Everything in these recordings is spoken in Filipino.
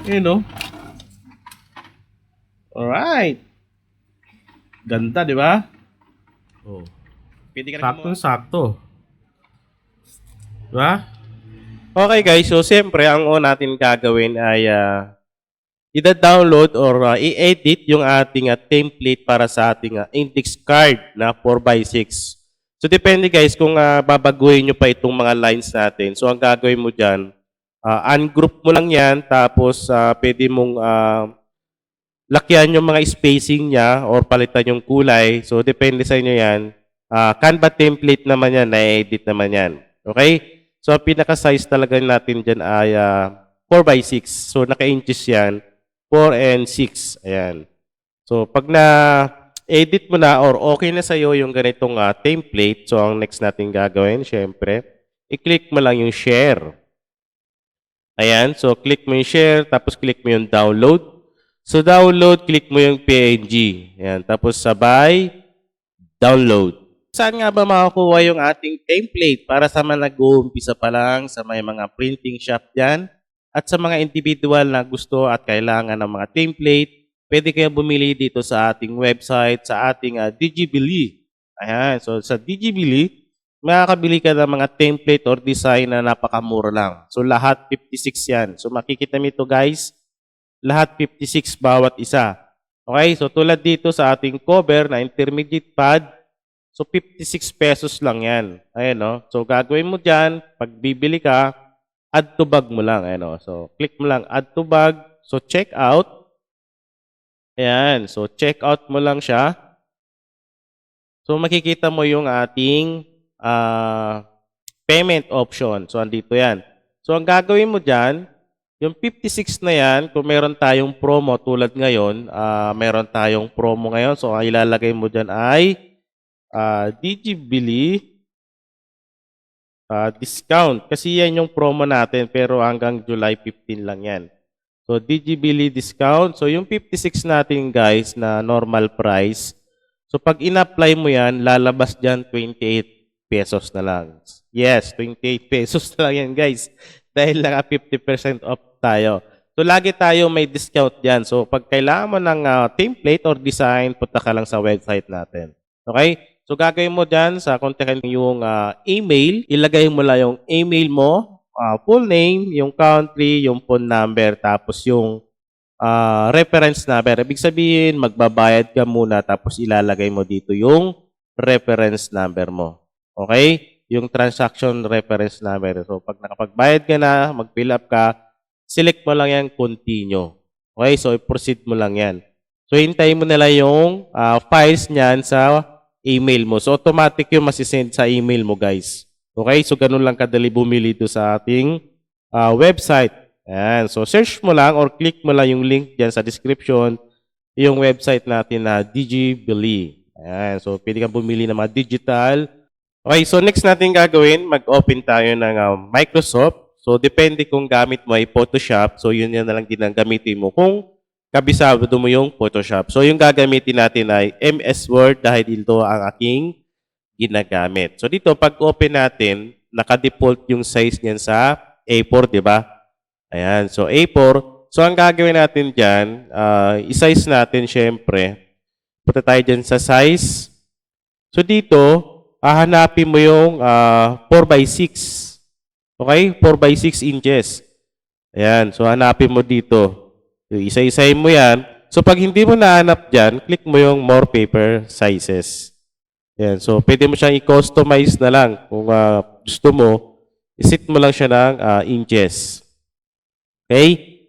You know? Alright. Ganda, di ba? Oh. Pwede ka na gumawa. Saktong-sakto. Diba? Okay guys, so siyempre ang una natin gagawin ay i-download or i-edit yung ating template para sa ating index card na 4x6. So depende guys kung babaguhin nyo pa itong mga lines natin. So ang gagawin mo dyan, ungroup mo lang yan, tapos pwede mong lakyan yung mga spacing niya or palitan yung kulay. So depende sa inyo yan. Canva template naman yan, na-edit naman yan. Okay? So ang pinaka-size talaga natin dyan ay 4x6. So naka-inches yan. 4 and 6. Ayan. So, pag na-edit mo na or okay na sa'yo yung ganitong template, so ang next natin gagawin, syempre, i-click mo lang yung share. Ayan. So, click mo yung share, tapos click mo yung download. So, download, click mo yung PNG. Ayan. Tapos, sabay, download. Saan nga ba makakuha yung ating template para sa mga nag-uumpisa pa lang, sa may mga printing shop dyan? At sa mga individual na gusto at kailangan ng mga template, pwede kayong bumili dito sa ating website, sa ating Digibili. Ayan, so sa Digibili, makakabili ka ng mga template or design na napakamura lang. So lahat 56 yan. So makikita mo ito guys, lahat 56 bawat isa. Okay, so tulad dito sa ating cover na intermediate pad, so 56 pesos lang yan. Ayan, no? So gagawin mo dyan, pag bibili ka, add to bag mo lang. Ayan, so, click mo lang, add to bag. So, check out. Ayan. So, check out mo lang siya. So, makikita mo yung ating payment option. So, andito yan. So, ang gagawin mo dyan, yung 56 na yan, kung meron tayong promo tulad ngayon, meron tayong promo ngayon. So, ang ilalagay mo dyan ay Digibili discount. Kasi yan yung promo natin pero hanggang July 15 lang yan. So, Digibili discount. So, yung 56 natin guys na normal price. So, pag in-apply mo yan, lalabas dyan 28 pesos na lang. Yes, 28 pesos na lang yan guys. Dahil naka 50% off tayo. So, lagi tayo may discount dyan. So, pag kailangan mo ng template or design, punta ka lang sa website natin. Okay? So, gagawin mo dyan sa kontakin yung email. Ilagay mo lang yung email mo, full name, yung country, yung phone number, tapos yung reference number. Ibig sabihin, magbabayad ka muna, tapos ilalagay mo dito yung reference number mo. Okay? Yung transaction reference number. So, pag nakapagbayad ka na, mag-fill up ka, select mo lang yan, continue. Okay? So, i-proceed mo lang yan. So, hintayin mo nila yung files niyan sa email mo. So, automatic yung masisend sa email mo, guys. Okay? So, ganun lang kadali bumili ito sa ating website. Ayan. So, search mo lang or click mo lang yung link dyan sa description, yung website natin na Digibili. Ayan. So, pwede kang bumili ng mga digital. Okay. So, next natin gagawin, mag-open tayo ng Microsoft. So, depende kung gamit mo ay Photoshop. So, yun yan na lang din ang gamitin mo. Kung kabisado mo yung Photoshop. So, yung gagamitin natin ay MS Word dahil ito ang aking ginagamit. So, dito, pag open natin, naka-default yung size niyan sa A4, di ba? Ayan. So, A4. So, ang gagawin natin dyan, i-size natin syempre. Punta tayo dyan sa size. So, dito, hahanapin mo yung 4x6. Okay? 4x6 inches. Ayan. So, hanapin mo dito. Isa-isahin mo yan. So, pag hindi mo nahanap dyan, click mo yung more paper sizes. Ayan. So, pwede mo siyang i-customize na lang. Kung gusto mo, iset mo lang siya ng inches. Okay?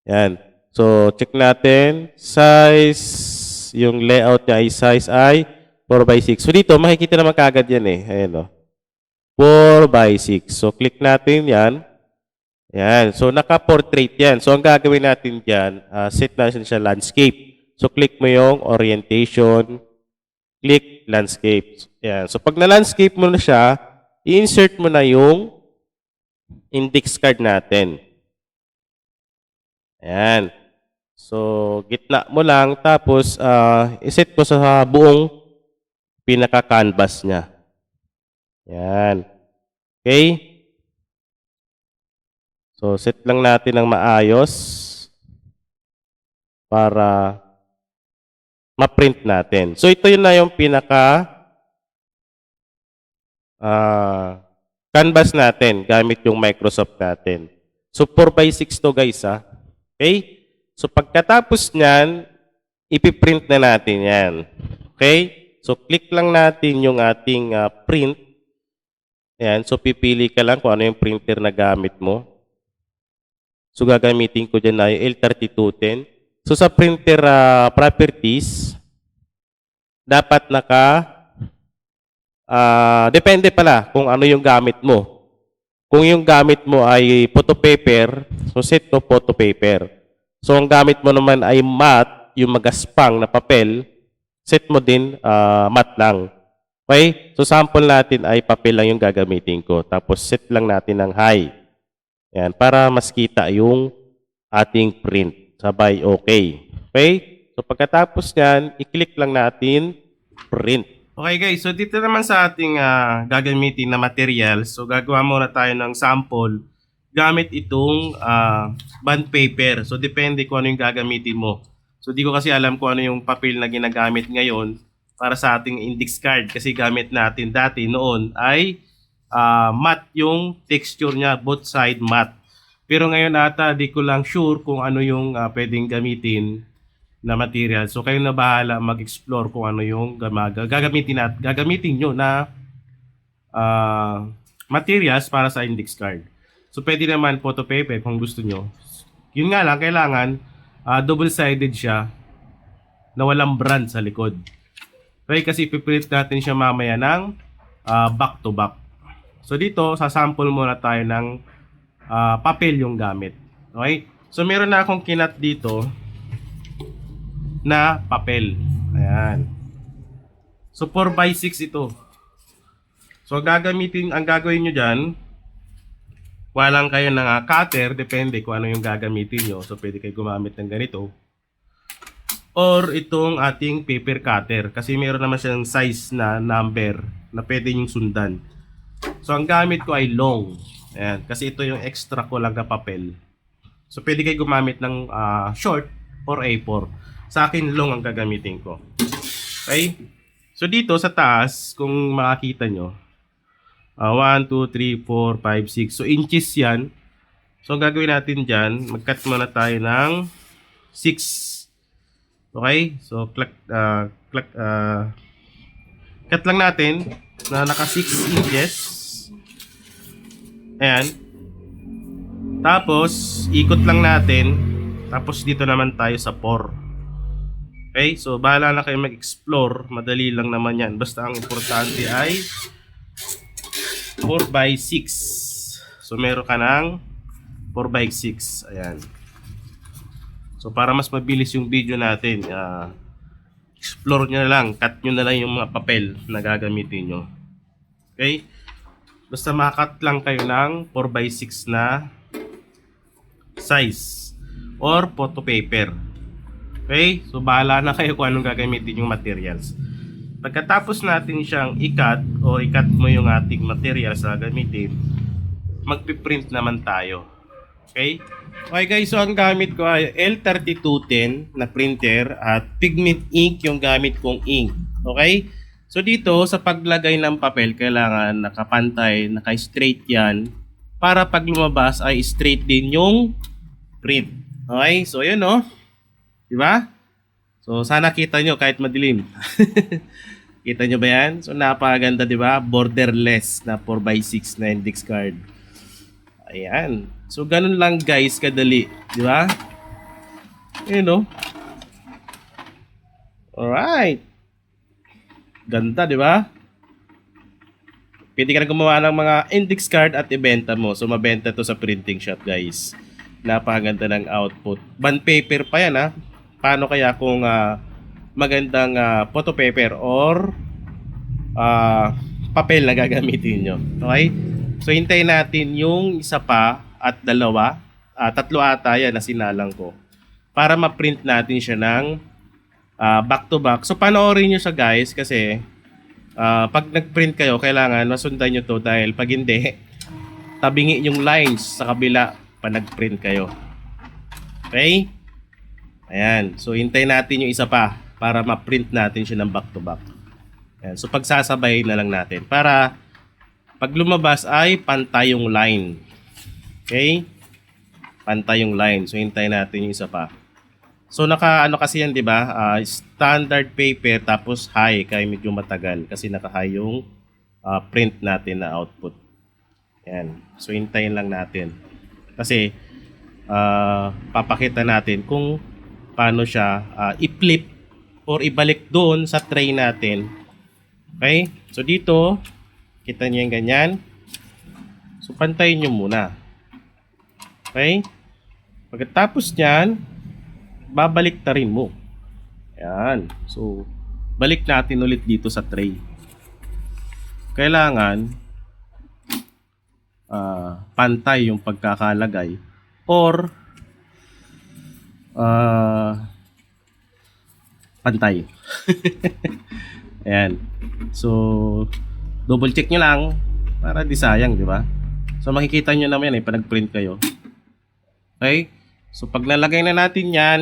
Ayan. So, check natin. Size, yung layout niya ay size ay 4x6. So, dito, makikita naman kaagad yan eh. Ayan o. 4x6. So, click natin yan. Yan. So, naka-portrait yan. So, ang gagawin natin dyan, set natin siya landscape. So, click mo yung orientation, click landscape. Yan. So, pag na-landscape mo na siya, i-insert mo na yung index card natin. Yan. So, gitna mo lang, tapos i-set mo sa buong pinaka-canvas niya. Yan. Okay? So, set lang natin ng maayos. para ma-print natin. So ito yun na yung pinaka canvas natin gamit yung Microsoft natin. So 4x6 to guys ha. Okay? So pagkatapos niyan, ipiprint na natin yan. Okay? So click lang natin yung ating print. Ayan. So pipili ka lang kung ano yung printer na gamit mo. So gagamitin ko dyan na yung L3210. So sa printer properties, dapat depende pala kung ano yung gamit mo. Kung yung gamit mo ay photo paper, so set to photo paper. So ang gamit mo naman ay matte, yung magaspang na papel, set mo din matte lang. Okay? So sample natin ay papel lang yung gagamitin ko. Tapos set lang natin ng high. Yan, para mas kita yung ating print. Sabay okay. Okay? So pagkatapos niyan, i-click lang natin print. Okay guys, so dito naman sa ating gagamitin na materials, so gagawa muna tayo ng sample gamit itong bond paper. So depende kung ano yung gagamitin mo. So di ko kasi alam kung ano yung papel na ginagamit ngayon para sa ating index card kasi gamit natin dati noon ay matte yung texture niya, both side matte. Pero ngayon ata di ko lang sure kung ano yung pwedeng gamitin na material. So kayo na bahala mag-explore kung ano yung gagamitin nyo na materials para sa index card. So pwede naman photo paper kung gusto nyo. Yun nga lang, kailangan double-sided siya na walang brand sa likod. Okay, kasi ipiprint natin siya mamaya ng back to back. So dito, sasample muna tayo ng papel yung gamit. Okay? So meron na akong kinat dito na papel. Ayan. So 4x6 ito. So ang gagawin nyo dyan, walang kayo ng cutter, depende kung ano yung gagamitin nyo. So pwede kayo gumamit ng ganito. Or itong ating paper cutter. Kasi meron naman siyang size na number na pwede nyong sundan. So ang gamit ko ay long. Ayan. Kasi ito yung extra ko lang na papel. So pwede kayo gumamit ng short or A4. Sa akin, long ang gagamitin ko. Okay? So, dito sa taas, kung makakita nyo, 1, 2, 3, 4, 5, 6. So, inches yan. So, ang gagawin natin dyan, mag-cut muna tayo ng 6. Okay? So, cut lang natin na naka 6 inches. Ayan. Tapos, ikot lang natin. Tapos, dito naman tayo sa 4. Okay, so bahala na kayo mag-explore. Madali lang naman yan. Basta ang importante ay 4x6. So meron ka ng 4x6. Ayan. So para mas mabilis yung video natin, explore nyo na lang. Cut nyo na lang yung mga papel na gagamitin nyo. Okay? Basta makakat lang kayo ng 4x6 na size or photo paper. Okay? So, bahala na kayo kung anong gagamitin yung materials. Pagkatapos natin siyang i-cut o i-cut mo yung ating materials na gagamitin, magpiprint naman tayo. Okay? Okay guys, so ang gamit ko ay L3210 na printer at pigment ink yung gamit kong ink. Okay? So, dito sa paglagay ng papel, kailangan nakapantay, naka-straight yan para pag lumabas ay straight din yung print. Okay? So, yun o. Diba? So, sana kita nyo kahit madilim. Kita nyo ba yan? So, napakaganda, diba? Borderless na 4x6 na index card. Ayan. So, ganun lang guys, kadali. Diba? Ayan o. Alright. Ganda, diba? Pwede ka na gumawa ng mga index card at ibenta mo. So, mabenta to sa printing shop, guys. Napakaganda ng output. Bond paper pa yan, ha? Paano kaya kung magandang photo paper or papel na gagamitin nyo? Okay? So, hintayin natin yung isa pa at dalawa. Tatlo ata yan na sinalang ko. Para ma-print natin siya ng back to back. So, panoorin nyo siya guys kasi pag nag-print kayo, kailangan masundan nyo to dahil pag hindi, tabingi yung lines sa kabila pa nag-print kayo. Okay? Ayan. So, hintayin natin yung isa pa para ma-print natin siya ng back to back. Ayan. So, pagsasabay na lang natin para pag lumabas ay pantay yung line. Okay? Pantay yung line. So, hintayin natin yung isa pa. So, naka-ano kasi yan, di ba? Standard paper tapos high. Kaya medyo matagal kasi naka-high yung print natin na output. Ayan. So, hintayin lang natin. Kasi, papakita natin kung paano siya i-flip or ibalik doon sa tray natin. Okay? So, dito, kita niyo yung ganyan. So, pantayin nyo muna. Okay? Pagkatapos nyan, babalik ta rin mo. Ayan. So, balik natin ulit dito sa tray. Kailangan pantay yung pagkakalagay or pantay. Ayan. So, double check nyo lang para di sayang, di ba? So, makikita nyo naman yan pag nag-print kayo. Okay? So, pag nalagay na natin yan,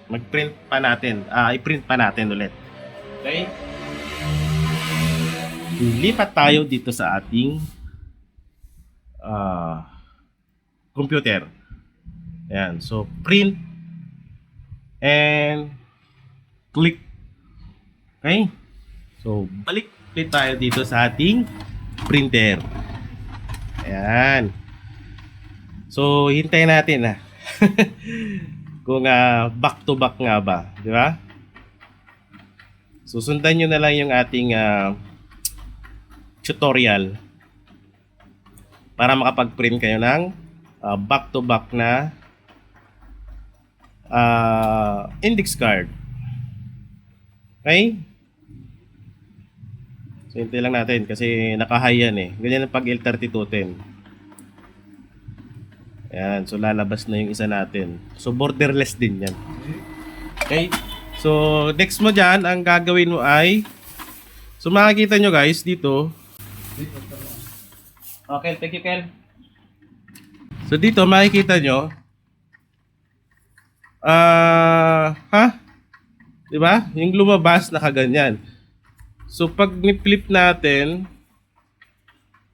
mag-print pa natin. I-print pa natin ulit. Okay? Lipat tayo dito sa ating computer. Ayan. So, print and click. Okay? So, balik ulit tayo dito sa ating printer. Ayan. So, hintayin natin kung back to back nga ba. Di ba? Susundan nyo na lang yung ating tutorial para makapag-print kayo ng back to back na index card. Okay? So, hintay lang natin kasi naka-high yan Ganyan ang pag L3210. Ayan. So, lalabas na yung isa natin. So, borderless din yan. Okay? So, next mo dyan, ang gagawin mo ay so, makikita nyo guys dito. Okay, thank you, Kel. So, dito makikita nyo diba? Yung lumabas nakaganyan. So, pag ni-flip natin,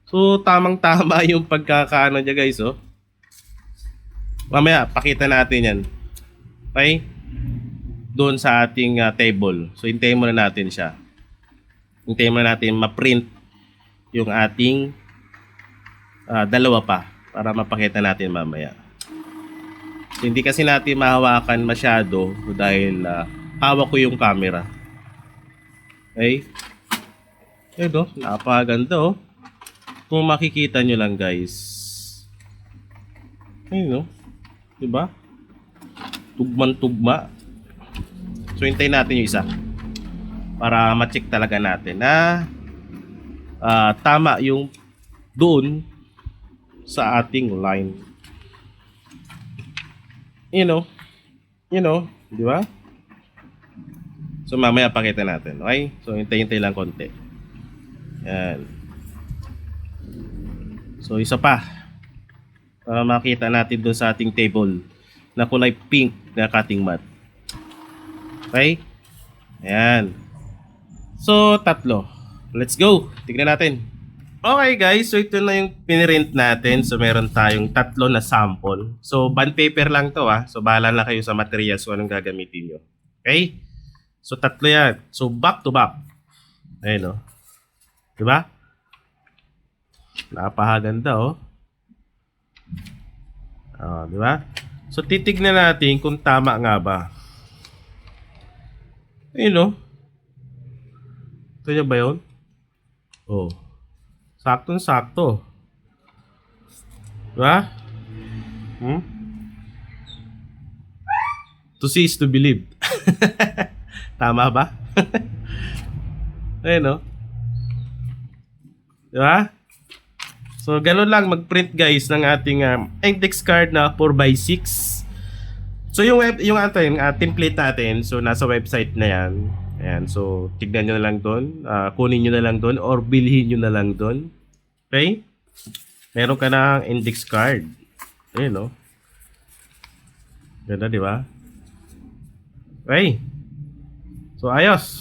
so, tamang-tama yung pagkakaano niya guys, Mamaya, pakita natin yan. Okay? Doon sa ating table. So, hintayin muna natin siya. Hintayin muna natin ma-print yung ating dalawa pa para mapakita natin mamaya. So, hindi kasi natin mahawakan masyado dahil hawak ko yung camera. Okay? Ito, napakaganda Kung makikita nyo lang guys. Ayun diba? Tugman-tugma. So, hintayin natin yung isa. Para ma-check talaga natin na tama yung doon sa ating line. You know, di ba? So, mamaya pakita natin. Okay? So, hintay-hintay lang konti. Yan. So, isa pa. Para makita natin doon sa ating table na kulay pink na cutting mat. Okay? Ayan. So, tatlo. Let's go. Tignan natin. Okay guys, so ito na yung pinrint natin. So, meron tayong tatlo na sample. So, bond paper lang to So, bahala na kayo sa materials kung anong gagamitin nyo. Okay? So, tatlo yan. So, back to back. Ayun Diba? Napakaganda diba? So, titignan natin kung tama nga ba. Ayun Ito niya ba yun? Saktong-sakto. Diba? To see is to believe. Tama ba? Ayun Diba? So, gano'n lang mag-print guys ng ating index card na 4x6. So, yung template natin, so nasa website na yan. Ayan, so tignan nyo na lang doon, kunin nyo na lang doon or bilhin nyo na lang doon. Okay? Meron ka ng index card. Ayun Ganda, di ba? Okay. So ayos.